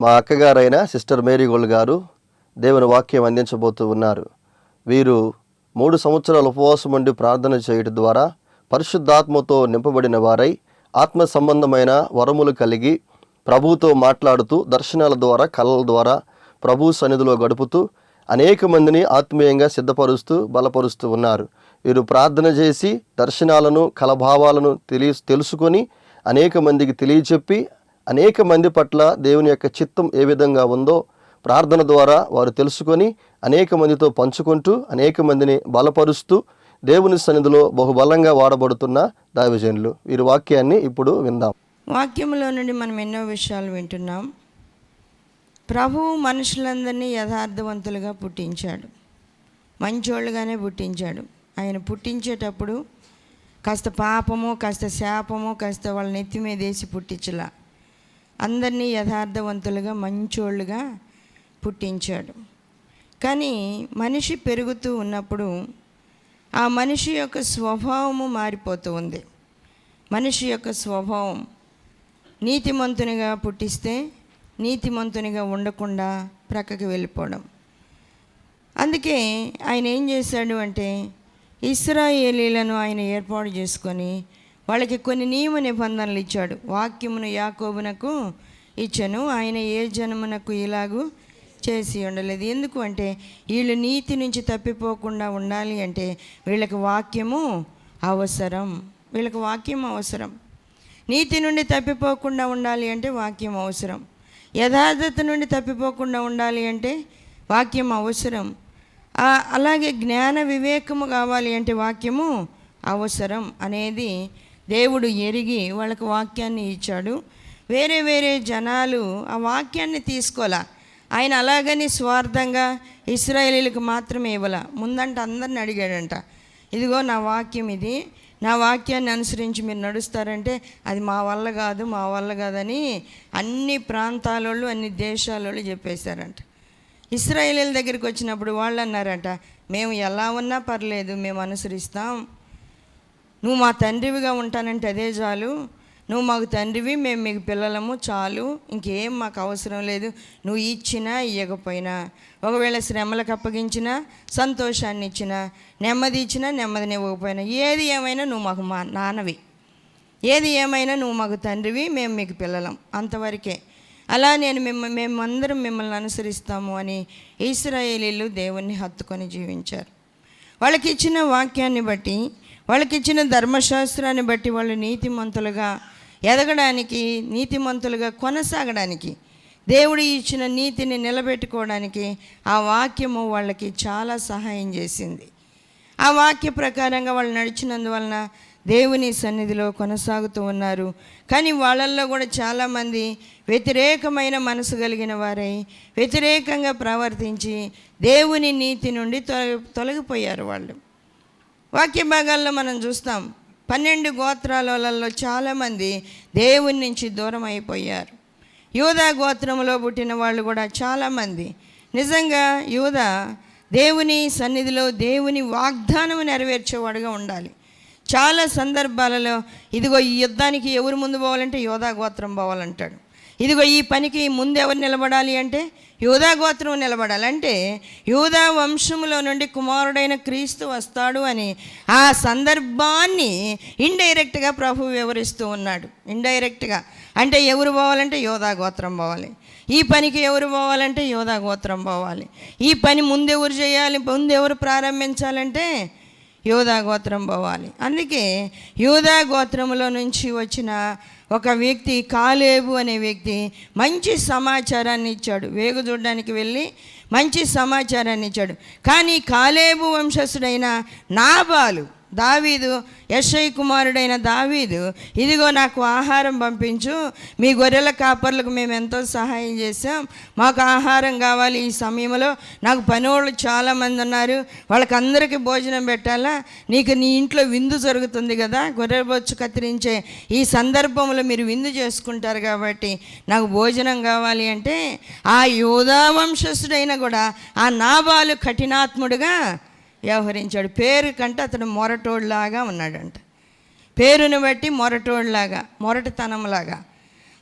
మా అక్కగారైన sister Mary gold గారు దేవుని వాక్యం అందించబోతూ ఉన్నారు. వీరు 3 సంవత్సరాల ఉపవాసం ఉండి ప్రార్థన చేయడం ద్వారా పరిశుద్ధాత్మతో నింపబడిన వారై ఆత్మ సంబంధమైన వరములు కలిగి ప్రభువుతో మాట్లాడుతూ దర్శనాల ద్వారా కళల ద్వారా ప్రభు సన్నిధిలో గడుపుతూ అనేక మందిని ఆత్మీయంగా సిద్ధపరుస్తూ బలపరుస్తూ ఉన్నారు. వీరు ప్రార్థన చేసి దర్శనాలను కలభావాలను తెలుసుకొని అనేక మందికి తెలియచెప్పి అనేక మంది పట్ల దేవుని యొక్క చిత్తం ఏ విధంగా ఉందో ప్రార్థన ద్వారా వారు తెలుసుకొని అనేక మందితో పంచుకుంటూ అనేక మందిని బలపరుస్తూ దేవుని సన్నిధిలో బహుబలంగా వాడబడుతున్న దైవజనులు. వీరి వాక్యాన్ని ఇప్పుడు విందాం. వాక్యంలో నుండి మనం ఎన్నో విషయాలు వింటున్నాం. ప్రభువు మనుషులందరినీ యథార్థవంతులుగా పుట్టించాడు, మంచోళ్ళుగానే పుట్టించాడు. ఆయన పుట్టించేటప్పుడు కాస్త పాపము, కాస్త శాపము, కాస్త వాళ్ళ నెత్తి మీద వేసి పుట్టించలా. అందరినీ యథార్థవంతులుగా మంచోళ్ళుగా పుట్టించాడు. కానీ మనిషి పెరుగుతూ ఉన్నప్పుడు ఆ మనిషి యొక్క స్వభావము మారిపోతూ ఉంది. మనిషి యొక్క స్వభావం నీతిమంతునిగా పుట్టిస్తే నీతిమంతునిగా ఉండకుండా ప్రక్కకి వెళ్ళిపోవడం. అందుకే ఆయన ఏం చేశాడు అంటే ఇశ్రాయేలీలను ఆయన ఏర్పాటు చేసుకొని వాళ్ళకి కొన్ని నియమ నిబంధనలు ఇచ్చాడు. వాక్యమును యాకోబునకు ఇచ్చాను, ఆయన ఏ జనమునకు ఇలాగూ చేసి ఉండలేదు. ఎందుకు అంటే వీళ్ళు నీతి నుంచి తప్పిపోకుండా ఉండాలి అంటే వీళ్ళకి వాక్యము అవసరం. వీళ్ళకి వాక్యం అవసరం. నీతి నుండి తప్పిపోకుండా ఉండాలి అంటే వాక్యం అవసరం. యథార్థత నుండి తప్పిపోకుండా ఉండాలి అంటే వాక్యం అవసరం. అలాగే జ్ఞాన వివేకము కావాలి అంటే వాక్యము అవసరం అనేది దేవుడు ఎరిగి వాళ్ళకు వాక్యాన్ని ఇచ్చాడు. వేరే వేరే జనాలు ఆ వాక్యాన్ని తీసుకోలే. ఆయన అలాగని స్వార్థంగా ఇశ్రాయేలీలకు మాత్రమే ఇవ్వాల. ముందంట అందరిని అడిగాడంట, ఇదిగో నా వాక్యం ఇది, నా వాక్యాన్ని అనుసరించి మీరు నడుస్తారంటే అది మా వల్ల కాదు, మా వల్ల కాదని అన్ని ప్రాంతాలలో అన్ని దేశాలలో చెప్పేశారంట. ఇశ్రాయేలీల దగ్గరికి వచ్చినప్పుడు వాళ్ళు అన్నారంట, మేము ఎలా ఉన్నా పర్లేదు, మేము అనుసరిస్తాం, నువ్వు మా తండ్రివిగా ఉంటానంటే అదే చాలు, నువ్వు మాకు తండ్రివి, మేము మీకు పిల్లలము, చాలు, ఇంకేం మాకు అవసరం లేదు, నువ్వు ఇచ్చినా ఇవ్వకపోయినా, ఒకవేళ శ్రమలకు అప్పగించినా, సంతోషాన్ని ఇచ్చినా, నెమ్మది ఇచ్చినా, నెమ్మదిని ఇవ్వకపోయినా, ఏది ఏమైనా నువ్వు మాకు మా నాన్నవి, ఏది ఏమైనా నువ్వు మాకు తండ్రివి, మేము మీకు పిల్లలం, అంతవరకే. అలా మేమందరం మిమ్మల్ని అనుసరిస్తాము అని ఇశ్రాయేలీలు దేవుణ్ణి హత్తుకొని జీవించారు. వాళ్ళకి ఇచ్చిన వాక్యాన్ని బట్టి, వాళ్ళకి ఇచ్చిన ధర్మశాస్త్రాన్ని బట్టి వాళ్ళు నీతిమంతులుగా ఎదగడానికి, నీతిమంతులుగా కొనసాగడానికి, దేవుడు ఇచ్చిన నీతిని నిలబెట్టుకోవడానికి ఆ వాక్యము వాళ్ళకి చాలా సహాయం చేసింది. ఆ వాక్య ప్రకారంగా వాళ్ళు నడిచినందువలన దేవుని సన్నిధిలో కొనసాగుతూ ఉన్నారు. కానీ వాళ్ళల్లో కూడా చాలామంది వ్యతిరేకమైన మనసు కలిగిన వారై వ్యతిరేకంగా ప్రవర్తించి దేవుని నీతి నుండి తొలగిపోయారు. వాళ్ళు వాక్య భాగాల్లో మనం చూస్తాం, 12 గోత్రాలలో చాలామంది దేవుని నుంచి దూరం అయిపోయారు. యూదా గోత్రంలో పుట్టిన వాళ్ళు కూడా చాలామంది. నిజంగా యూదా దేవుని సన్నిధిలో దేవుని వాగ్దానం నెరవేర్చేవాడుగా ఉండాలి. చాలా సందర్భాలలో ఇదిగో ఈ యుద్ధానికి ఎవరు ముందు పోవాలంటే యూదా గోత్రం పోవాలంటాడు. ఇదిగో ఈ పనికి ముందు ఎవరు నిలబడాలి అంటే యూదా గోత్రం నిలబడాలి. అంటే యూదా వంశములో నుండి కుమారుడైన క్రీస్తు వస్తాడు అని ఆ సందర్భాన్ని ఇండైరెక్ట్గా ప్రభు వివరిస్తూ ఉన్నాడు. ఇండైరెక్ట్గా అంటే ఎవరు పోవాలంటే యూదా గోత్రం పోవాలి, ఈ పనికి ఎవరు పోవాలంటే యూదా గోత్రం పోవాలి, ఈ పని ముందెవరు చేయాలి, ముందెవరు ప్రారంభించాలంటే యూదా గోత్రం పోవాలి. అందుకే యూదా గోత్రములో నుంచి వచ్చిన ఒక వ్యక్తి, కాలేబు అనే వ్యక్తి మంచి సమాచారాన్ని ఇచ్చాడు. వేగు చూడడానికి వెళ్ళి మంచి సమాచారాన్ని ఇచ్చాడు. కానీ కాలేబు వంశస్థుడైన నాబాలు, దావీదు యెషై కుమారుడైన దావీదు, ఇదిగో నాకు ఆహారం పంపించు, మీ గొర్రెల కాపర్లకు మేము ఎంతో సహాయం చేసాం, మాకు ఆహారం కావాలి, ఈ సమయంలో నాకు పనివాళ్ళు చాలామంది ఉన్నారు, వాళ్ళకందరికీ భోజనం పెట్టాలా, నీకు నీ ఇంట్లో విందు జరుగుతుంది కదా, గొర్రె బొచ్చు కత్తిరించే ఈ సందర్భంలో మీరు విందు చేసుకుంటారు కాబట్టి నాకు భోజనం కావాలి అంటే ఆ యూదా వంశస్థుడైన కూడా ఆ నాబాలు కఠినాత్ముడుగా వ్యవహరించాడు. పేరు కంటే అతడు మొరటోడ్లాగా ఉన్నాడంట. పేరుని బట్టి మొరటోడ్లాగా, మొరటతనంలాగా.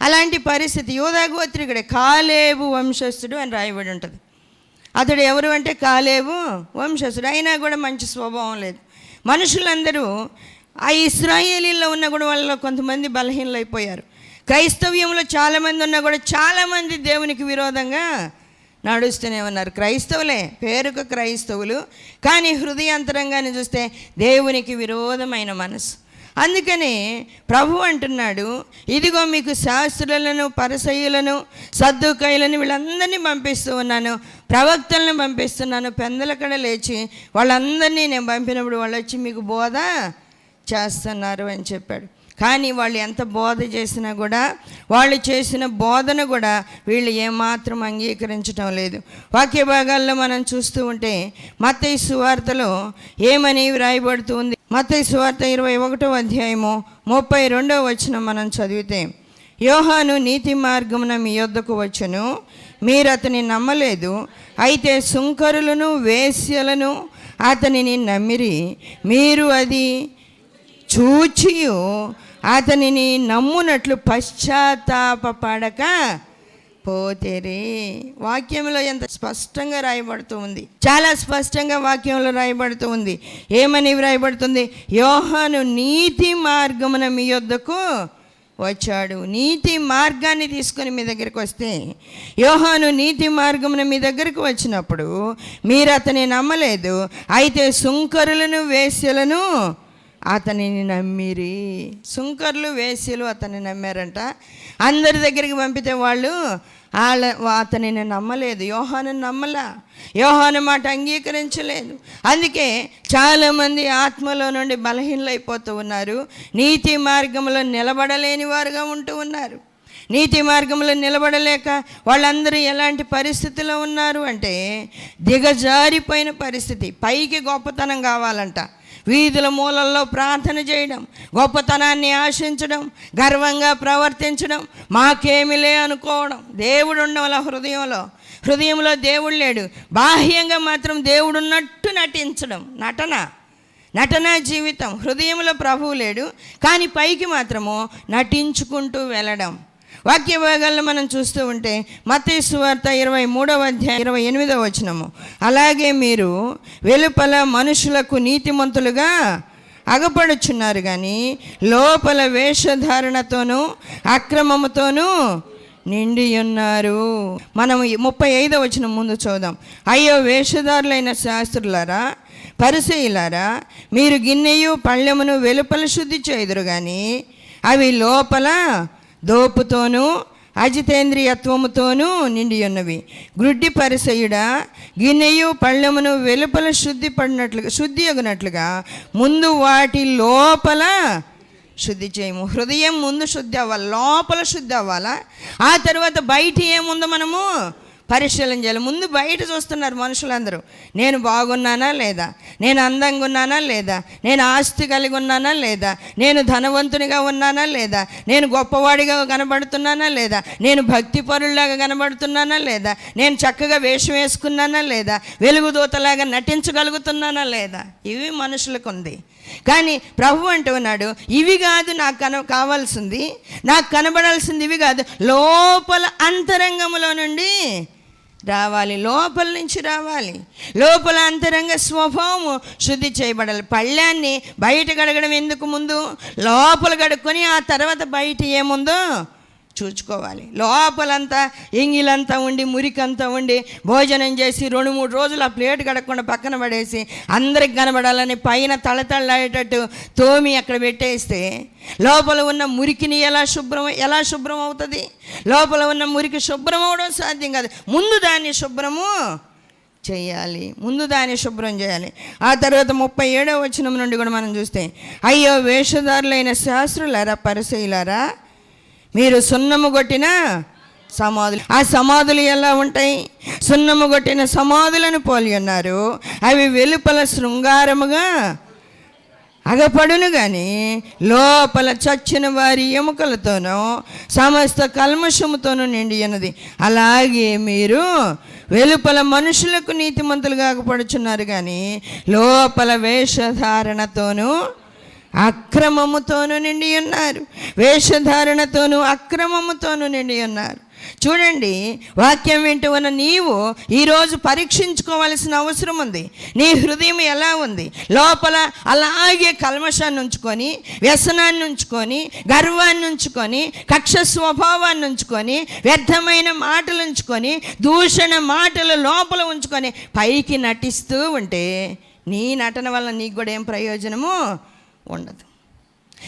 అలాంటి పరిస్థితి. యూదా గోత్రికుడే, కాలేబు వంశస్థుడు అని రాయబడి ఉంటుంది. అతడు ఎవరు అంటే కాలేబు వంశస్థుడు. అయినా కూడా మంచి స్వభావం లేదు. మనుషులందరూ ఆ ఇశ్రాయేలీల్లో ఉన్న కూడా వాళ్ళలో కొంతమంది బలహీనలైపోయారు. క్రైస్తవ్యంలో చాలామంది ఉన్నా కూడా చాలామంది దేవునికి విరోధంగా నడుస్తూనే ఉన్నారు. క్రైస్తవులే, పేరుకు క్రైస్తవులు, కానీ హృదయాంతరంగాన్ని చూస్తే దేవునికి విరోధమైన మనసు. అందుకని ప్రభు అంటున్నాడు, ఇదిగో మీకు శాస్త్రులను, పరిసయ్యులను, సద్దుకాయులను వీళ్ళందరినీ పంపిస్తూ ఉన్నాను, ప్రవక్తలను పంపిస్తున్నాను. పెందలకడ లేచి వాళ్ళందరినీ నేను పంపినప్పుడు వాళ్ళు వచ్చి మీకు బోధ చేస్తున్నారు అని చెప్పాడు. కానీ వాళ్ళు ఎంత బోధ చేసినా కూడా, వాళ్ళు చేసిన బోధన కూడా వీళ్ళు ఏమాత్రం అంగీకరించడం లేదు. వాక్య భాగాల్లో మనం చూస్తూ ఉంటే మత్తయి సువార్తలో ఏమని వ్రాయబడుతూ ఉంది. మత్తయి సువార్త 21వ అధ్యాయము 32వ వచనం మనం చదివితే, యోహాను నీతి మార్గమున మీ యొద్దకు వచ్చెను, మీరు అతని నమ్మలేదు. అయితే సుంకరులను, వేశ్యలను అతనిని నమ్మిరి. మీరు అది చూచియు అతనిని నమ్మునట్లు పశ్చాత్తాపపడక పోతేరే. వాక్యంలో ఎంత స్పష్టంగా రాయబడుతూ ఉంది, చాలా స్పష్టంగా వాక్యంలో రాయబడుతూ ఉంది. ఏమని రాయబడుతుంది? యోహాను నీతి మార్గమున మీ యొద్దకు వచ్చాడు. నీతి మార్గాన్ని తీసుకొని మీ దగ్గరికి వస్తే, యోహాను నీతి మార్గమున మీ దగ్గరకు వచ్చినప్పుడు మీరు అతని నమ్మలేదు. అయితే సుంకరులను, వేశ్యలను అతనిని నమ్మిరి. సుంకర్లు, వేశ్యలు అతన్ని నమ్మారంట. అందరి దగ్గరికి పంపితే వాళ్ళు అతనిని నమ్మలేదు, యోహాను నమ్మలా, యోహాను మాట అంగీకరించలేదు. అందుకే చాలామంది ఆత్మలో నుండి బలహీనలైపోతూ ఉన్నారు. నీతి మార్గంలో నిలబడలేని వారుగా ఉంటూ ఉన్నారు. నీతి మార్గంలో నిలబడలేక వాళ్ళందరూ ఎలాంటి పరిస్థితిలో ఉన్నారు అంటే, దిగజారిపోయిన పరిస్థితి. పైకి గొప్పతనం కావాలంట, వీధుల మూలల్లో ప్రార్థన చేయడం, గొప్పతనాన్ని ఆశించడం, గర్వంగా ప్రవర్తించడం, మాకేమిలే అనుకోవడం. దేవుడు ఉండవల హృదయంలో దేవుడు లేడు. బాహ్యంగా మాత్రం దేవుడు ఉన్నట్టు నటించడం, నటన జీవితం. హృదయంలో ప్రభువు లేడు, కానీ పైకి మాత్రము నటించుకుంటూ వెళ్ళడం. వాక్య భాగాల్లో మనం చూస్తూ ఉంటే మత్తయి సువార్త 23వ అధ్యాయం 28వ వచనము, అలాగే మీరు వెలుపల మనుషులకు నీతిమంతులుగా అగపడుచున్నారు, కానీ లోపల వేషధారణతోనూ అక్రమముతోనూ నిండి ఉన్నారు. మనం 35వ వచనం ముందు చూద్దాం. అయ్యో వేషధారులైన శాస్త్రులారా, పరిసయ్యులారా, మీరు గిన్నెయు పళ్ళెమును వెలుపల శుద్ధి చేయుదురు, కానీ అవి లోపల దోపుతోనూ అజితేంద్రియత్వముతోనూ నిండి ఉన్నవి. గ్రుడ్డి పరిసయుడా, గిన్నెయు పళ్ళెమును వెలుపల శుద్ధి అగునట్లుగా ముందు వాటి లోపల శుద్ధి చేయము. హృదయం ముందు శుద్ధి అవ్వాలి, లోపల శుద్ధి అవ్వాలా. ఆ తర్వాత బయట ఏముందో మనము పరిశీలన చేయాలి. ముందు బయట చూస్తున్నారు మనుషులందరూ, నేను బాగున్నానా లేదా, నేను అందంగా ఉన్నానా లేదా, నేను ఆస్తి కలిగి ఉన్నానా లేదా, నేను ధనవంతునిగా ఉన్నానా లేదా, నేను గొప్పవాడిగా కనబడుతున్నానా లేదా, నేను భక్తి పరుల్లాగా కనబడుతున్నానా లేదా, నేను చక్కగా వేషం వేసుకున్నానా లేదా, వెలుగుదూతలాగా నటించగలుగుతున్నానా లేదా. ఇవి మనుషులకు ఉంది. కానీ ప్రభు అంటూ ఉన్నాడు, ఇవి కాదు నాకు కావాల్సింది, నాకు కనబడాల్సింది ఇవి కాదు, లోపల అంతరంగంలో నుండి రావాలి, లోపల నుంచి రావాలి. లోపల అంతరంగ స్వభావము శుద్ధి చేయబడాలి. పళ్ళాన్ని బయట కడగడం ఎందుకు? ముందు లోపల కడుక్కొని ఆ తర్వాత బయట ఏముందో చూసుకోవాలి. లోపలంతా ఎంగిలంతా ఉండి, మురికంతా ఉండి, భోజనం చేసి 2-3 రోజులు ఆ ప్లేట్ కడగకుండా పక్కన పడేసి అందరికి కనబడాలని పైన తళతళలాడేటట్టు తోమి అక్కడ పెట్టేస్తే లోపల ఉన్న మురికిని ఎలా శుభ్రం అవుతుంది? లోపల ఉన్న మురికి శుభ్రం అవడం సాధ్యం కాదు. ముందు దాన్ని శుభ్రము చేయాలి, శుభ్రం చేయాలి. ఆ తర్వాత 37వ వచనం నుండి కూడా మనం చూస్తే, అయ్యో వేషధారులైన శాస్త్రులారా, పరిసయ్యులారా, మీరు సున్నము కొట్టిన సమాధులు. ఆ సమాధులు ఎలా ఉంటాయి? సున్నము కొట్టిన సమాధులను పోలి ఉన్నారు. అవి వెలుపల శృంగారముగా అగపడును, కానీ లోపల చచ్చిన వారి ఎముకలతోనూ సమస్త కల్మషముతోనూ నిండి ఉన్నది. అలాగే మీరు వెలుపల మనుషులకు నీతిమంతులుగా అగపడుచున్నారు, కానీ లోపల వేషధారణతోనూ అక్రమముతోనూ నిండి ఉన్నారు, వేషధారణతోనూ అక్రమముతోనూ నిండి ఉన్నారు. చూడండి, వాక్యం వింటూ ఉన్న నీవు ఈరోజు పరీక్షించుకోవాల్సిన అవసరం ఉంది. నీ హృదయం ఎలా ఉంది? లోపల అలాగే కల్మషాన్ని ఉంచుకొని, వ్యసనాన్ని ఉంచుకొని, గర్వాన్ని ఉంచుకొని, కక్ష స్వభావాన్ని ఉంచుకొని, వ్యర్థమైన మాటలు ఉంచుకొని, దూషణ మాటలు లోపల ఉంచుకొని పైకి నటిస్తూ ఉంటే నీ నటన వల్ల నీకు కూడా ఏం ప్రయోజనము ఉండదు.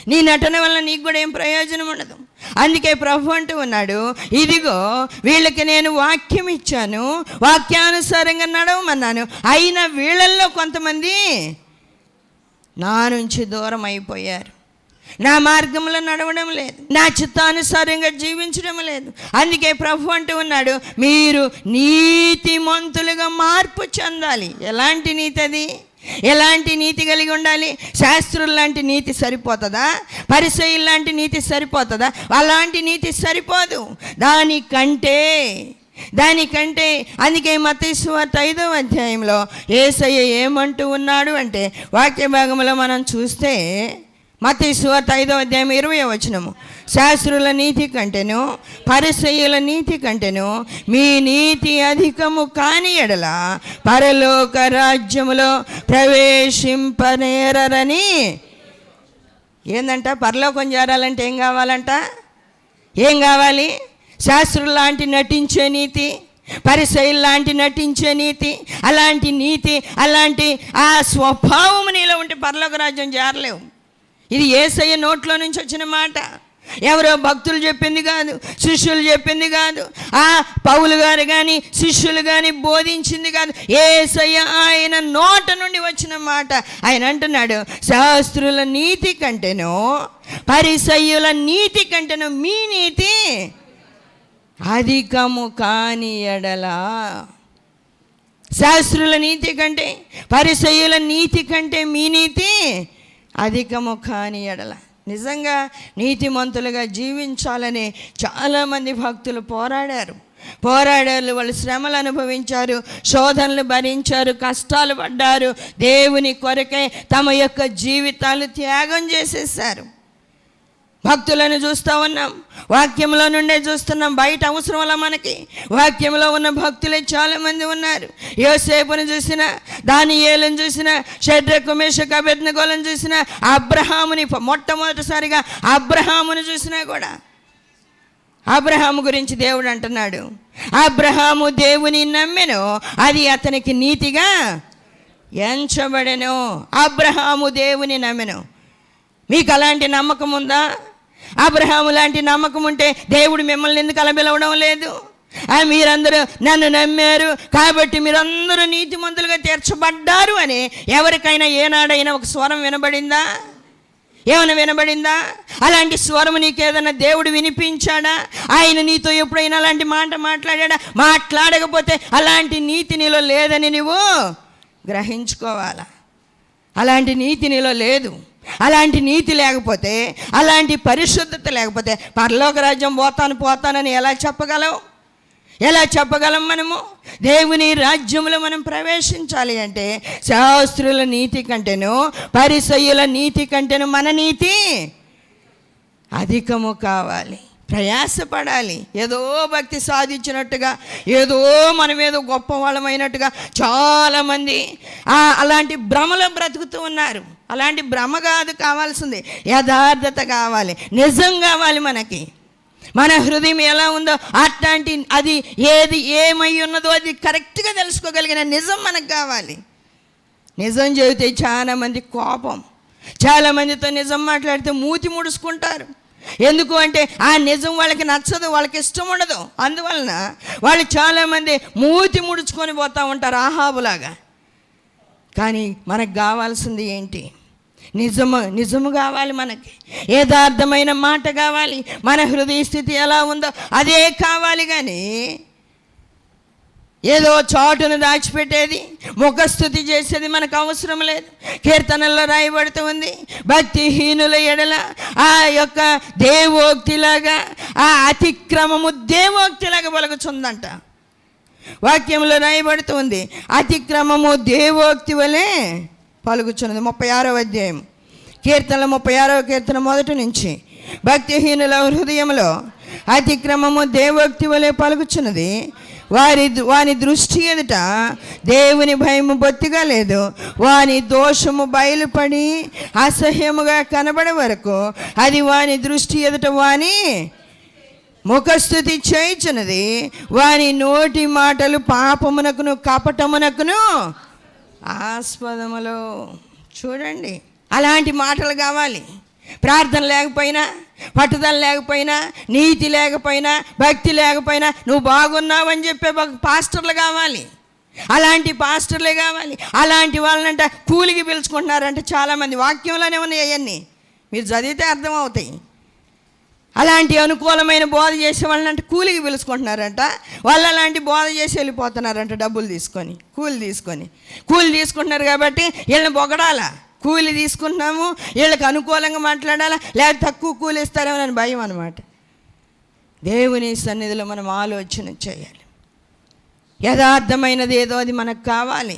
నీ నటన వల్ల నీకు కూడా ఏం ప్రయోజనం ఉండదు. అందుకే ప్రభు అంటూ ఉన్నాడు, ఇదిగో వీళ్ళకి నేను వాక్యం ఇచ్చాను, వాక్యానుసారంగా నడవమన్నాను, అయినా వీళ్ళల్లో కొంతమంది నా నుంచి దూరం అయిపోయారు, నా మార్గంలో నడవడం లేదు, నా చిత్తానుసారంగా జీవించడం లేదు. అందుకే ప్రభు అంటూ ఉన్నాడు, మీరు నీతిమంతులుగా మార్పు చెందాలి. ఎలాంటి నీతి అది? ఎలాంటి నీతి కలిగి ఉండాలి? శాస్త్రుల లాంటి నీతి సరిపోతుందా? పరిసయ్యుల లాంటి నీతి సరిపోతుందా? అలాంటి నీతి సరిపోదు. దానికంటే అందుకే మత్తయి సువార్త 5వ అధ్యాయంలో యేసయ్య ఏమంటూ ఉన్నాడు అంటే, వాక్య భాగంలో మనం చూస్తే మత్తయి సువార్త 5వ అధ్యాయం 20వ వచనము, శాస్త్రుల నీతి కంటేను పరిసయ్యుల నీతి కంటేను మీ నీతి అధికము కాని ఎడల పరలోక రాజ్యములో ప్రవేశింపనేరని. ఏందంట? పరలోకం చేరాలంటే ఏం కావాలంట? ఏం కావాలి? శాస్త్రుల లాంటి నటించే నీతి, పరిసయ్యుల లాంటి నటించే నీతి, అలాంటి నీతి, అలాంటి ఆ స్వభావం నీలో ఉంటే పరలోక రాజ్యం చేరలేవు. ఇది యేసయ్య నోట్లో నుంచి వచ్చిన మాట. ఎవరో భక్తులు చెప్పింది కాదు, శిష్యులు చెప్పింది కాదు, ఆ పౌలు గారు కానీ శిష్యులు కానీ బోధించింది కాదు. యేసయ్య ఆయన నోట నుండి వచ్చిన మాట. ఆయన అంటున్నాడు, శాస్త్రుల నీతి కంటేనో పరిసయ్యుల నీతి కంటేనో మీ నీతి అధికము కాని ఎడల. శాస్త్రుల నీతి కంటే పరిసయ్యుల నీతి కంటే మీ నీతి అధికము కాని ఎడల. నిజంగా నీతిమంతులుగా జీవించాలని చాలామంది భక్తులు పోరాడారు. వాళ్ళు శ్రమలు అనుభవించారు, శోధనలు భరించారు, కష్టాలు పడ్డారు, దేవుని కొరకై తమ యొక్క జీవితాలు త్యాగం చేసేసారు. భక్తులను చూస్తూ ఉన్నాం, వాక్యంలో నుండే చూస్తున్నాం. బయట అవసరం వల్ల మనకి వాక్యంలో ఉన్న భక్తులే చాలామంది ఉన్నారు. యోసేపును చూసిన, దానియేలును చూసిన, షడ్రకు మేషకు అబేద్నెగోలను చూసిన, అబ్రహాముని మొట్టమొదటిసారిగా అబ్రహామును చూసినా కూడా అబ్రహాము గురించి దేవుడు అంటున్నాడు, అబ్రహాము దేవుని నమ్మెను, అది అతనికి నీతిగా ఎంచబడెను. అబ్రహాము దేవుని నమ్మెను. మీకు అలాంటి నమ్మకం ఉందా? అబ్రహాము లాంటి నమ్మకం ఉంటే దేవుడు మిమ్మల్ని ఎందుకు అలా పిలవడం లేదు? మీరందరూ నన్ను నమ్మారు కాబట్టి మీరందరూ నీతిమంతులుగా తీర్చబడ్డారు అని ఎవరికైనా ఏనాడైనా ఒక స్వరం వినబడిందా? ఏమైనా వినబడిందా? అలాంటి స్వరం నీకేదైనా దేవుడు వినిపించాడా? ఆయన నీతో ఎప్పుడైనా అలాంటి మాట మాట్లాడా? మాట్లాడకపోతే అలాంటి నీతి నీలో లేదని నువ్వు గ్రహించుకోవాలా. అలాంటి నీతి నీలో లేదు. అలాంటి నీతి లేకపోతే, అలాంటి పరిశుద్ధత లేకపోతే పరలోక రాజ్యం పోతానని ఎలా చెప్పగలం? మనము దేవుని రాజ్యంలో మనం ప్రవేశించాలి అంటే శాస్త్రుల నీతి కంటేను పరిసయ్యుల నీతి కంటేను మన నీతి అధికము కావాలి. ప్రయాసపడాలి. ఏదో భక్తి సాధించినట్టుగా, ఏదో మనమేదో గొప్ప వాళ్ళమైనట్టుగా చాలామంది అలాంటి భ్రమలో బ్రతుకుతూ ఉన్నారు. అలాంటి భ్రమ కాదు కావాల్సింది, యథార్థత కావాలి, నిజం కావాలి. మనకి మన హృదయం ఎలా ఉందో అట్లాంటి అది ఏమై ఉన్నదో అది కరెక్ట్గా తెలుసుకోగలిగిన నిజం మనకు కావాలి. నిజం చెబితే చాలామంది కోపం, చాలామందితో నిజం మాట్లాడితే మూతి ముడుచుకుంటారు. ఎందుకు అంటే ఆ నిజం వాళ్ళకి నచ్చదు, వాళ్ళకి ఇష్టం ఉండదు. అందువలన వాళ్ళు చాలామంది మూతి ముడుచుకొని పోతూ ఉంటారు ఆహాబులాగా. కానీ మనకు కావాల్సింది ఏంటి? నిజము కావాలి. మనకి యథార్థమైన మాట కావాలి. మన హృదయ స్థితి ఎలా ఉందో అదే కావాలి. కానీ ఏదో చాటును దాచిపెట్టేది, ముఖస్థుతి చేసేది మనకు అవసరం లేదు. కీర్తనల్లో రాయబడుతూ ఉంది, భక్తిహీనుల ఎడల ఆ యొక్క దేవోక్తిలాగా, ఆ అతిక్రమము దేవోక్తిలాగా పలుకుతుందంట. వాక్యంలో రాయబడుతూ ఉంది, అతిక్రమము దేవోక్తి వలె పలుకుచున్నది. 36వ అధ్యాయం కీర్తనలు 36వ కీర్తన 1 నుంచి, భక్తిహీనుల హృదయంలో అతిక్రమము దేవోక్తి వలె పలుకుచున్నది, వాని దృష్టి ఎదుట దేవుని భయము బొత్తిగా లేదు, వాని దోషము బయలుపడి అసహ్యముగా కనబడే వరకు అది వాని దృష్టి ఎదుట వాని ముఖస్థుతి చేయుచున్నది, వాని నోటి మాటలు పాపమునకును కపటమునకును ఆస్పదములో. చూడండి, అలాంటి మాటలు కావాలి. ప్రార్థన లేకపోయినా, పట్టుదల లేకపోయినా, నీతి లేకపోయినా, భక్తి లేకపోయినా నువ్వు బాగున్నావని చెప్పే పాస్టర్లు కావాలి. అలాంటి పాస్టర్లే కావాలి. అలాంటి వాళ్ళంట కూలికి పిలుచుకుంటున్నారంటే చాలామంది. వాక్యంలోనే ఉన్నాయి అవన్నీ, మీరు చదివితే అర్థమవుతాయి. అలాంటి అనుకూలమైన బోధ చేసే వాళ్ళంటే కూలికి పిలుచుకుంటున్నారంట. వాళ్ళు అలాంటి బోధ చేసి వెళ్ళిపోతున్నారంట, డబ్బులు తీసుకొని, కూలి తీసుకుంటున్నారు కాబట్టి వీళ్ళని పొగడాలా, కూలి తీసుకుంటున్నాము వీళ్ళకి అనుకూలంగా మాట్లాడాలా, లేకపోతే తక్కువ కూలి ఇస్తారేమో అని భయం అనమాట. దేవుని సన్నిధిలో మనం ఆలోచన చేయాలి. యథార్థమైనది ఏదో అది మనకు కావాలి,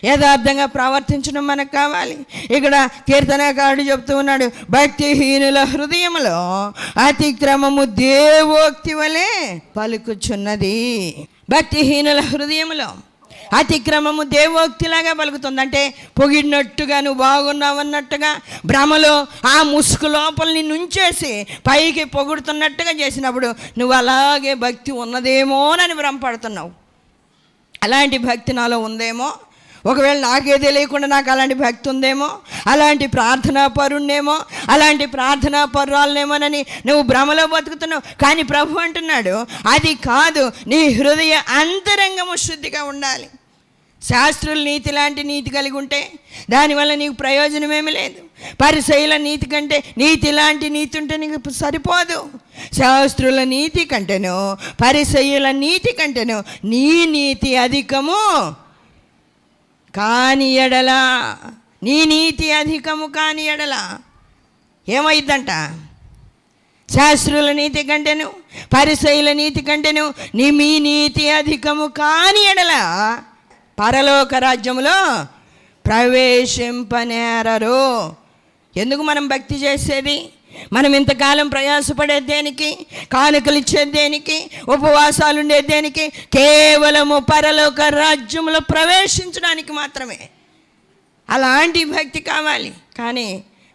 యథార్థంగా ప్రవర్తించడం మనకు కావాలి. ఇక్కడ కీర్తనకారుడు చెప్తూ ఉన్నాడు, భక్తిహీనుల హృదయంలో అతిక్రమము దేవోక్తి వలె పలుకుచున్నది. భక్తిహీనుల హృదయంలో అతిక్రమము దేవోక్తిలాగా పలుకుతుంది. అంటే పొగిడినట్టుగా, నువ్వు బాగున్నావన్నట్టుగా, భ్రమలో ఆ ముసుగు లోపల నిన్ను ఉంచేసి పైకి పొగుడుతున్నట్టుగా చేసినప్పుడు నువ్వు అలాగే భక్తి ఉన్నదేమోనని భ్రమపడుతున్నావు. అలాంటి భక్తి నాలో ఉందేమో, ఒకవేళ నాకే తెలియకుండా నాకు అలాంటి భక్తి ఉందేమో, అలాంటి ప్రార్థనా పరుణ్ణేమో, అలాంటి ప్రార్థనా పరురాలనేమోనని నువ్వు భ్రమలో బతుకుతున్నావు. కానీ ప్రభు అంటున్నాడు, అది కాదు, నీ హృదయ అంతరంగము శుద్ధిగా ఉండాలి. శాస్త్రుల నీతి లాంటి నీతి కలిగి ఉంటే దానివల్ల నీకు ప్రయోజనమేమీ లేదు. పరిసయ్యుల నీతి కంటే నీతి లాంటి నీతి ఉంటే నీకు సరిపోదు. శాస్త్రుల నీతి కంటేనో పరిసయ్యుల నీతి కంటేనో నీ నీతి అధికము కాని ఎడల, నీ నీతి అధికము కాని ఎడల ఏమైందంట? శాస్త్రుల నీతి కంటేను పరిసయ్యుల నీతి కంటేను మీ నీతి అధికము కాని ఎడల పరలోక రాజ్యములో ప్రవేశింపనేరరు. ఎందుకు మనం భక్తి చేసేది? మనం ఇంతకాలం ప్రయాసపడేది దేనికి? కానుకలు ఇచ్చేది దేనికి? ఉపవాసాలు ఉండేది దేనికి? కేవలము పరలోక రాజ్యంలో ప్రవేశించడానికి మాత్రమే. అలాంటి భక్తి కావాలి. కానీ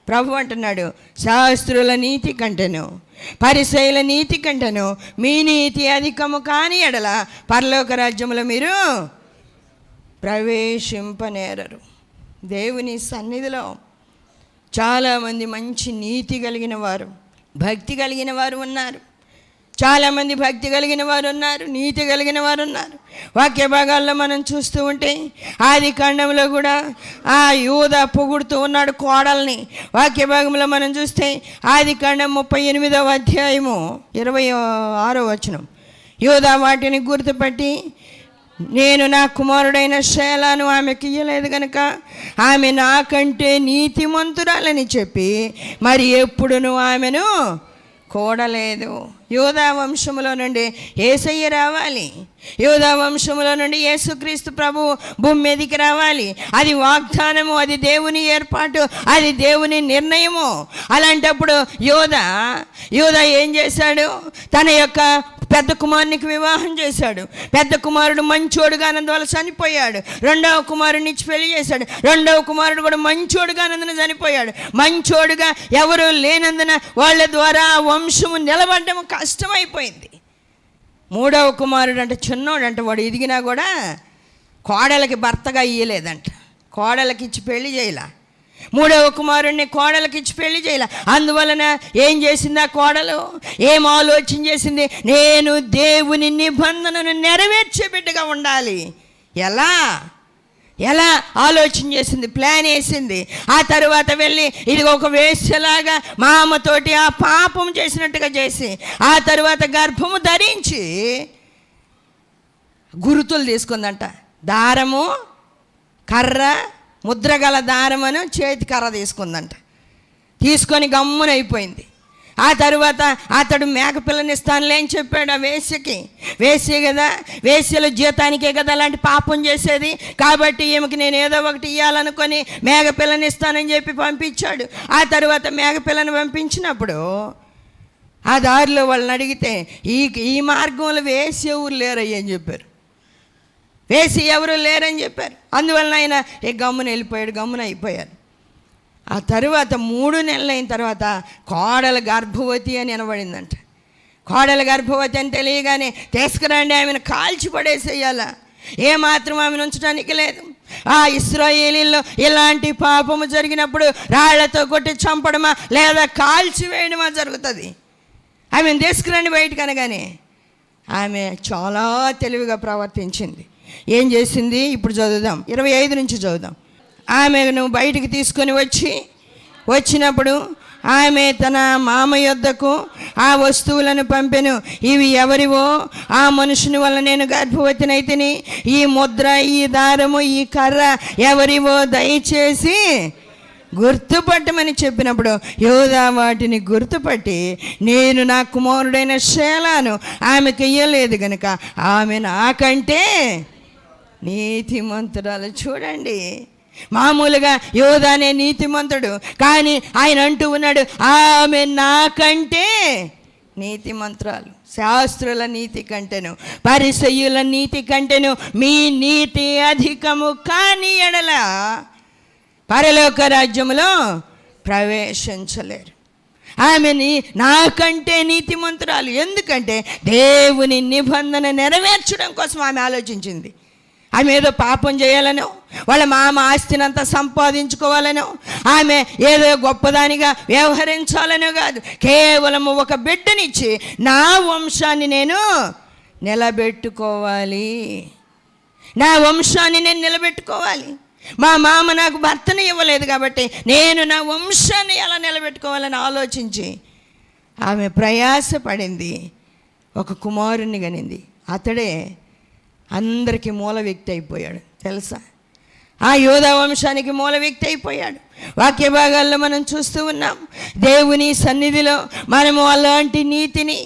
ప్రభు అంటున్నాడు, శాస్త్రుల నీతి కంటేను పరిసయ్యుల నీతి కంటేను మీ నీతి అధికము కాని ఎడల పరలోక రాజ్యంలో మీరు ప్రవేశింపనేరరు. దేవుని సన్నిధిలో చాలామంది మంచి నీతి కలిగిన వారు, భక్తి కలిగిన వారు ఉన్నారు. చాలామంది భక్తి కలిగిన వారు ఉన్నారు, నీతి కలిగిన వారు ఉన్నారు. వాక్య భాగాల్లో మనం చూస్తూ ఉంటే ఆది కాండంలో కూడా ఆ యూదా పొగుడుతూ ఉన్నాడు కోడల్ని. వాక్య భాగంలో మనం చూస్తే ఆది కాండం 38వ అధ్యాయము 26వ వచనం, యూదా వాటిని గుర్తుపట్టి, నేను నా కుమారుడైన షేలాను ఆమెకి ఇయ్యలేదు కనుక ఆమె నాకంటే నీతిమంతురాలని చెప్పి మరి ఎప్పుడును ఆమెను కూడలేదు. యూదా వంశములో నుండి యేసయ్య రావాలి, యూదా వంశములో నుండి యేసుక్రీస్తు ప్రభు భూమి మీదకి రావాలి. అది వాగ్దానము, అది దేవుని ఏర్పాటు, అది దేవుని నిర్ణయము. అలాంటప్పుడు యూదా ఏం చేశాడు? తన యొక్క పెద్ద కుమారునికి వివాహం చేశాడు. పెద్ద కుమారుడు మంచోడుగానందువల్ల చనిపోయాడు. రెండవ కుమారుడిని ఇచ్చి పెళ్లి చేశాడు. రెండవ కుమారుడు కూడా మంచోడుగానందున చనిపోయాడు. మంచోడుగా ఎవరు లేనందున వాళ్ళ ద్వారా ఆ వంశము నిలబడడం కష్టమైపోయింది. మూడవ కుమారుడు అంటే చిన్నోడంట, వాడు ఎదిగినా కూడా కోడలకి భర్తగా ఇయ్యలేదంట, కోడలకి ఇచ్చి పెళ్లి చేయలే. మూడవ కుమారుడిని కోడలకి ఇచ్చి పెళ్లి చేయాల. అందువలన ఏం చేసింది ఆ కోడలు? ఏం ఆలోచన చేసింది? నేను దేవుని నిబంధనను నెరవేర్చే బిడ్డగా ఉండాలి. ఎలా ఆలోచన చేసింది? ప్లాన్ వేసింది. ఆ తరువాత వెళ్ళి ఇది ఒక వేశ్యలాగా మా అమ్మతోటి ఆ పాపం చేసినట్టుగా చేసి ఆ తరువాత గర్భము ధరించి గురుతులు తీసుకుందంట. దారము, కర్ర, ముద్రగల దారమను చేతి కర్ర తీసుకుందంట. తీసుకొని గమ్మునైపోయింది. ఆ తరువాత అతడు మేకపిల్లనిస్తానులే అని చెప్పాడు ఆ వేశ్యకి. వేశ్య కదా, వేశ్యల జీతానికే కదా అలాంటి పాపం చేసేది, కాబట్టి ఈమెకి నేను ఏదో ఒకటి ఇవ్వాలనుకొని మేకపిల్లనిస్తానని చెప్పి పంపించాడు. ఆ తరువాత మేకపిల్లని పంపించినప్పుడు ఆ దారిలో వాళ్ళని అడిగితే ఈ మార్గంలో వేసి ఎవరు లేరయ్య అని చెప్పారు. వేసి ఎవరు లేరని చెప్పారు. అందువలన ఆయన గమ్మున వెళ్ళిపోయాడు, గమ్మున అయిపోయారు. ఆ తరువాత 3 నెలలు అయిన తర్వాత కోడల గర్భవతి అని వినబడిందంట. కోడల గర్భవతి అని తెలియగానే తీసుకురండి ఆమెను కాల్చి పడేసేయాలా, ఏమాత్రం ఆమెను ఉంచడానికి లేదు. ఆ ఇశ్రాయేలీల్లో ఇలాంటి పాపము జరిగినప్పుడు రాళ్లతో కొట్టి చంపడమా లేదా కాల్చి వేయడమా జరుగుతుంది. ఆమెను తీసుకురండి బయటకు అనగానే ఆమె చాలా తెలివిగా ప్రవర్తించింది. ఏం చేసింది ఇప్పుడు చదువుదాం, 25 నుంచి చదువుదాం. ఆమెను బయటికి తీసుకొని వచ్చినప్పుడు ఆమె తన మామ యొద్దకు ఆ వస్తువులను పంపెను. ఇవి ఎవరివో, ఆ మనుషుని వల్ల నేను గర్భవతినైతిని, ఈ ముద్ర, ఈ దారము, ఈ కర్ర ఎవరివో దయచేసి గుర్తుపట్టమని చెప్పినప్పుడు యోధా వాటిని గుర్తుపట్టి, నేను నా కుమారుడైన షేలాను ఆమెకు ఇయ్యలేదు గనుక ఆమె నాకంటే నీతిమంతురాలు. చూడండి, మామూలుగా యోధానే నీతిమంతుడు, కానీ ఆయన అంటూ ఉన్నాడు ఆమె నాకంటే నీతిమంతురాలు. శాస్త్రుల నీతి కంటెను పరిసయ్యుల నీతి కంటెను మీ నీతి అధికము కాని ఎడల పరలోక రాజ్యములో ప్రవేశించలేరు. ఆమెని నాకంటే నీతిమంతురాలు. ఎందుకంటే దేవుని నిబంధన నెరవేర్చడం కోసం ఆమె ఆలోచించింది. ఆమె ఏదో పాపం చేయాలనో, వాళ్ళ మామ ఆస్తినంతా సంపాదించుకోవాలనో, ఆమె ఏదో గొప్పదానిగా వ్యవహరించాలనో కాదు. కేవలం ఒక బిడ్డనిచ్చి నా వంశాన్ని నేను నిలబెట్టుకోవాలి, నా వంశాన్ని నేను నిలబెట్టుకోవాలి. మా మామ నాకు భర్తను ఇవ్వలేదు కాబట్టి నేను నా వంశాన్ని ఎలా నిలబెట్టుకోవాలని ఆలోచించి ఆమె ప్రయాసపడింది. ఒక కుమారుణ్ణి కనింది. అతడే అందరికీ మూల వ్యక్తి అయిపోయాడు తెలుసా. ఆ యోధా వంశానికి మూల వ్యక్తి అయిపోయాడు. వాక్య భాగాల్లో మనం చూస్తూ ఉన్నాం. దేవుని సన్నిధిలో మనము అలాంటి నీతిని,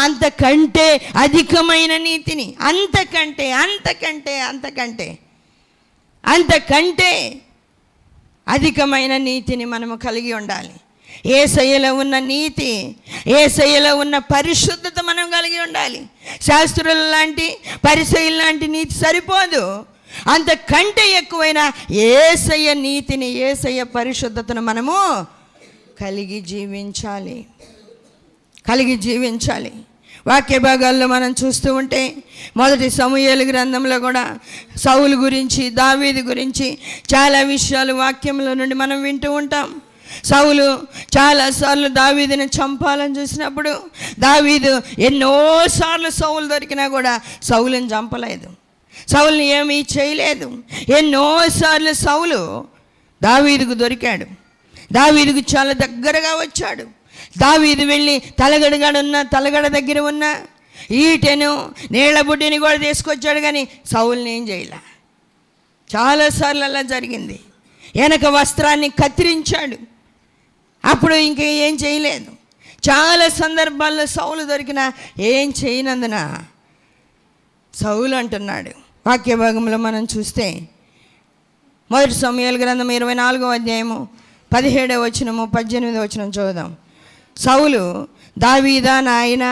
అంతకంటే అధికమైన నీతిని, అంతకంటే అంతకంటే అంతకంటే అంతకంటే అధికమైన నీతిని మనము కలిగి ఉండాలి. యేసయ్యలో ఉన్న నీతి, యేసయ్యలో ఉన్న పరిశుద్ధత మనం కలిగి ఉండాలి. శాస్త్రుల లాంటి, పరిసయ్యుల లాంటి నీతి సరిపోదు. అంతకంటే ఎక్కువైన యేసయ్య నీతిని, యేసయ్య పరిశుద్ధతను మనము కలిగి జీవించాలి. వాక్య భాగాల్లో మనం చూస్తూ ఉంటే మొదటి సమూయేలు గ్రంథంలో కూడా సౌలు గురించి, దావీదు గురించి చాలా విషయాలు వాక్యంలో నుండి మనం వింటూ ఉంటాం. సౌలు చాలాసార్లు దావీదుని చంపాలని చూసినప్పుడు దావీదు ఎన్నోసార్లు సౌలు దొరికినా కూడా సౌలుని చంపలేదు, సౌలుని ఏమీ చేయలేదు. ఎన్నోసార్లు సౌలు దావీదుకు దొరికాడు, దావీదుకు చాలా దగ్గరగా వచ్చాడు. దావీదు వెళ్ళి తలగడ దగ్గర ఉన్న ఈటెను, నీళ్ల బుడ్డిని కూడా తీసుకొచ్చాడు, కానీ సౌలుని ఏం చేయలే. చాలాసార్లు అలా జరిగింది. వెనక వస్త్రాన్ని కత్తిరించాడు, అప్పుడు ఇంక ఏం చేయలేదు. చాలా సందర్భాల్లో సౌలు దొరికినా ఏం చేయనందున సౌలు అంటున్నాడు. వాక్య భాగంలో మనం చూస్తే మొదటి సమూయేలు గ్రంథం 24వ అధ్యాయము 17వ వచనము 18వ వచనం చదువుదాం. సౌలు, దావీదా నాయనా,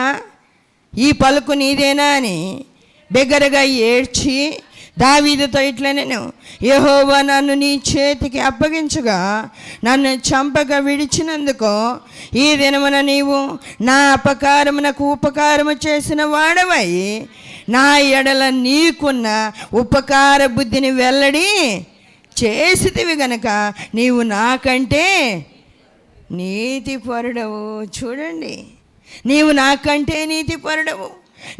ఈ పలుకు నీదేనా అని బిగ్గరగా ఏడ్చి దావీదుతో ఇట్లా, నేను యెహోవా నన్ను నీ చేతికి అప్పగించగా నన్ను చంపక విడిచినందుకు ఈ దినమున నీవు నా అపకారమునకు ఉపకారము చేసిన వాడవై నా ఎడల నీకున్న ఉపకార బుద్ధిని వెల్లడి చేసితివి గనక నీవు నాకంటే నీతిపరుడవు. చూడండి, నీవు నాకంటే నీతిపరుడవు.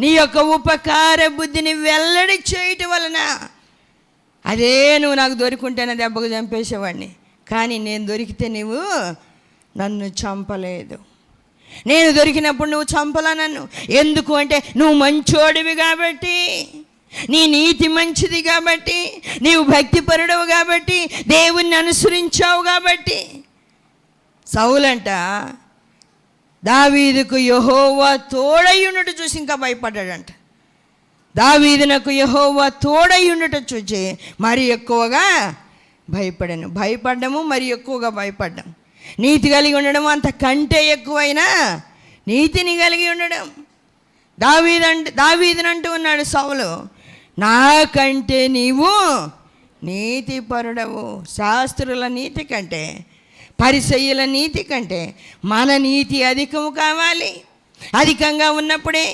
నీ యొక్క ఉపకార బుద్ధిని వెల్లడి చేయటం వలన, అదే నువ్వు నాకు దొరికింటేనే దెబ్బకు చంపేసేవాడిని, కానీ నేను దొరికితే నువ్వు నన్ను చంపలేదు. నేను దొరికినప్పుడు నువ్వు చంపలా నన్ను. ఎందుకు అంటే నువ్వు మంచోడివి కాబట్టి, నీ నీతి మంచిది కాబట్టి, నీవు భక్తిపరుడవు కాబట్టి, దేవుణ్ణి అనుసరించావు కాబట్టి. సౌలంట దావీదుకు యెహోవా తోడయ్యుండుట చూసి ఇంకా భయపడ్డాడంట. దావీదునకు యెహోవా తోడయ్యుండుట చూచి మరి ఎక్కువగా భయపడ్డము మరి ఎక్కువగా భయపడ్డం. నీతి కలిగి ఉండడం అంతకంటే ఎక్కువైనా నీతిని కలిగి ఉండడం. దావీదునంటూ ఉన్నాడు సౌలు, నాకంటే నీవు నీతి పరుడవు. శాస్త్రుల నీతి కంటే, పరిసయ్యుల నీతి కంటే మన నీతి అధికము కావాలి. అధికంగా ఉన్నప్పుడే,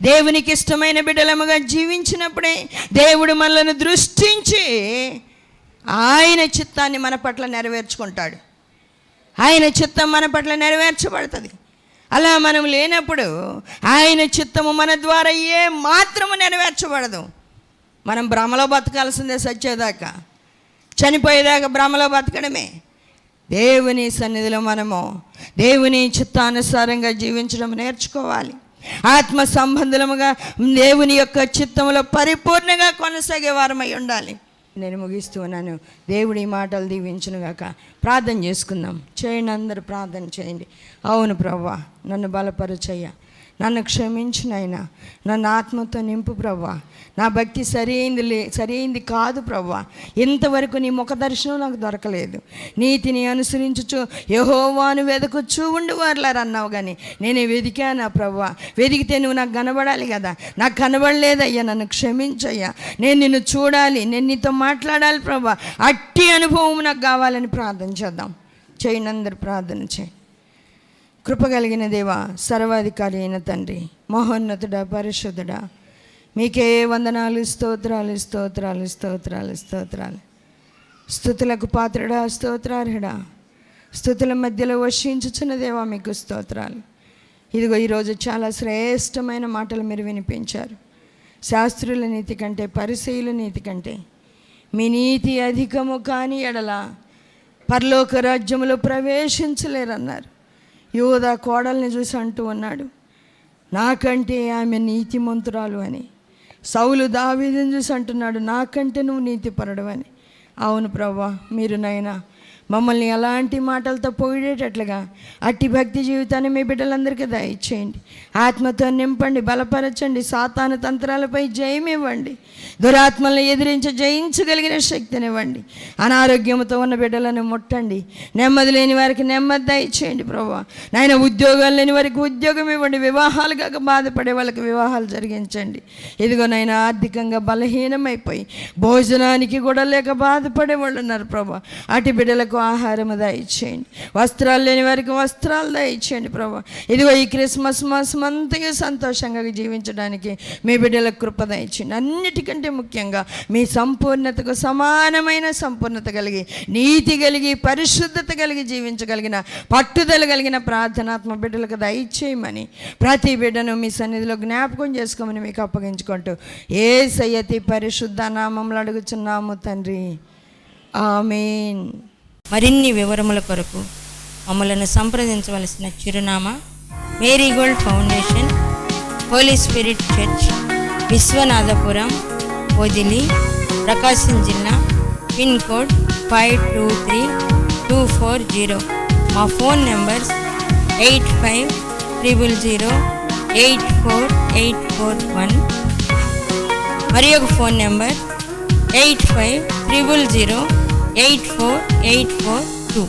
దేవునికి ఇష్టమైన బిడ్డలముగా జీవించినప్పుడే దేవుడు మనల్ని దృష్టించి ఆయన చిత్తాన్ని మన పట్ల నెరవేర్చుకుంటాడు. ఆయన చిత్తం మన పట్ల నెరవేర్చబడుతుంది. అలా మనం లేనప్పుడు ఆయన చిత్తము మన ద్వారా ఏ మాత్రము నెరవేర్చబడదు. మనం భ్రమలో బతకాల్సిందే, సచ్చేదాకా చనిపోయేదాకా భ్రమలో బతకడమే. దేవుని సన్నిధిలో మనము దేవుని చిత్తానుసారంగా జీవించడం నేర్చుకోవాలి. ఆత్మ సంబంధముగా దేవుని యొక్క చిత్తములో పరిపూర్ణంగా కొనసాగే వారమై ఉండాలి. నేను ముగిస్తూ ఉన్నాను. దేవుడి మాటలు దీవించునుగాక. ప్రార్థన చేసుకుందాం. చేయండి, అందరూ ప్రార్థన చేయండి. అవును ప్రభువా, నన్ను బలపరచయ్యా, నన్ను క్షమించునైనా, నన్ను ఆత్మతో నింపు ప్రభువా. నా భక్తి సరైంది కాదు ప్రభువా. ఇంతవరకు నీ ముఖ దర్శనం నాకు దొరకలేదు. నీతిని అనుసరించుచు యెహోవాను వెదకుచూ ఉండేవారులారు అన్నావు, కానీ నేను వెదికానా ప్రభువా? వెదికితే నువ్వు నాకు కనబడాలి కదా, నాకు కనబడలేదయ్యా, నన్ను క్షమించయ్యా. నేను నిన్ను చూడాలి, నేను నీతో మాట్లాడాలి ప్రభువా. అట్టి అనుభవం నాకు కావాలని ప్రార్థన చేద్దాం. చేయండి, అందరు ప్రార్థన చేయండి. కృపగలిగిన దేవా, సర్వాధికారి అయిన తండ్రి, మహోన్నతుడా, పరిశుద్ధుడా, మీకే వందనాలు, స్తోత్రాలు స్తోత్రాలు స్తోత్రాలు స్తోత్రాలు. స్తుతులకు పాత్రుడా, స్తోత్రార్హుడా, స్తుతుల మధ్యలో వర్షించుచున్న దేవా, మీకు స్తోత్రాలు. ఇదిగో ఈరోజు చాలా శ్రేష్టమైన మాటలు మీరు వినిపించారు. శాస్త్రుల నీతి కంటే, పరిసయ్యుల నీతి కంటే మీ నీతి అధికము కాని ఎడల పరలోక రాజ్యములో ప్రవేశించలేరన్నారు. యోధా కోడల్ని చూసి అంటూ ఉన్నాడు, నాకంటే ఆమె నీతిమంతురాలు అని. సౌలు దావీదుని చూసి అంటున్నాడు, నాకంటే నువ్వు నీతిపరుడు అని. అవును ప్రభువా, మీరు నైనా మమ్మల్ని ఎలాంటి మాటలతో పొగిడేటట్లుగా అట్టి భక్తి జీవితాన్ని మీ బిడ్డలందరికీ దయచేయండి. ఆత్మతో నింపండి, బలపరచండి, సాతాను తంత్రాలపై జయమివ్వండి, దురాత్మలను ఎదిరించి జయించగలిగిన శక్తినివ్వండి. అనారోగ్యంతో ఉన్న బిడ్డలను ముట్టండి, నెమ్మది లేని వారికి నెమ్మది దయచేయండి ప్రభువా. నాయన ఉద్యోగాలు లేని వారికి ఉద్యోగం ఇవ్వండి, వివాహాలు కాక బాధపడే వాళ్ళకి వివాహాలు జరిగించండి. ఇదిగో నైనా ఆర్థికంగా బలహీనమైపోయి భోజనానికి కూడా లేక బాధపడే వాళ్ళు ఉన్నారు ప్రభువా. అటు బిడ్డలకు ఆహారము దయచేయండి, వస్త్రాలు లేని వారికి వస్త్రాలు దయచేయండి ప్రభా. ఇదిగో ఈ క్రిస్మస్ మాసం అంతగా సంతోషంగా జీవించడానికి మీ బిడ్డలకు కృప దయచేయండి. అన్నిటికంటే ముఖ్యంగా మీ సంపూర్ణతకు సమానమైన సంపూర్ణత కలిగి, నీతి కలిగి, పరిశుద్ధత కలిగి జీవించగలిగిన, పట్టుదల కలిగిన ప్రార్థనాత్మ బిడ్డలకు దయచేయమని ప్రతి బిడ్డను మీ సన్నిధిలో జ్ఞాపకం చేసుకోమని మీకు అప్పగించుకుంటూ యేసయ్య పరిశుద్ధ నామములో అడుగుచున్నాము తండ్రి, ఆమేన్. మరిన్ని వివరముల కొరకు మమ్మలను సంప్రదించవలసిన చిరునామా Marigold Foundation, Holy Spirit Church, Vishwanathapuram, Podili, Prakasam జిల్లా, పిన్ కోడ్ 523240. మా ఫోన్ నెంబర్స్ 8500084841, మరి ఒక ఫోన్ నెంబర్ 8500084841.